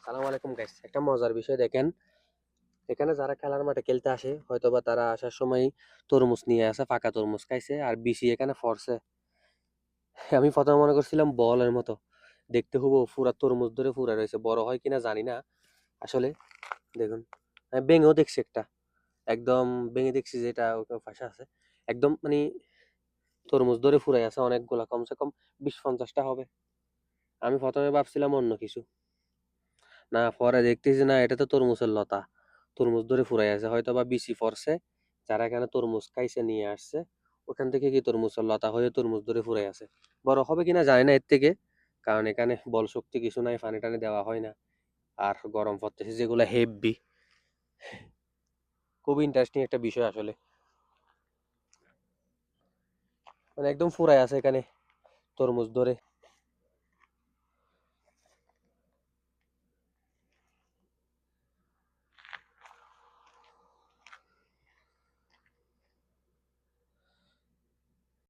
সালাম আলাইকুম গাইস, একটা মজার বিষয় দেখেন। এখানে যারা খেলার মাঠে খেলতে আসে হয়তোবা তারা আসার সময় তরমুজ নিয়ে আসে, পাকা তরমুজ খাইছে আর বিসি এখানে ফরছে। আমি প্রথমে মনে করছিলাম বলের মতো দেখতে, হবো পুরা তরমুজ ধরে পুরা রয়েছে, বড় হয় কিনা জানি না। আসলে দেখুন, আমি বেঙেও দেখছি একটা, একদম বেঙে দেখছি যেটা ওকে ফাঁসা আছে, একদম মানে তরমুজ ধরে ফুরাই আছে অনেকগুলা, কমসে কম 20-50টা হবে। আমি প্রথমে ভাবছিলাম অন্য কিছু, না পরে দেখতেছি না, এটা তো তরমুজের লতা, তরমুজ ধরে ফুরাই আছে, হয়তো বা বিসি ফরছে, যারা এখানে তরমুজ খাইছে নিয়ে আসছে, ওখান থেকে কি তরমুজের লতা হয়ে তরমুজ ধরে ফুরাই আছে। বড় হবে কিনা জানি না এর থেকে, কারণ এখানে বল শক্তি কিছু নাই, পানি টানি দেওয়া হয় না, আর গরম পড়তেছে যেগুলো হেভি। খুব ইন্টারেস্টিং একটা বিষয় আসলে, মানে একদম ফুরাই আছে এখানে তরমুজ ধরে।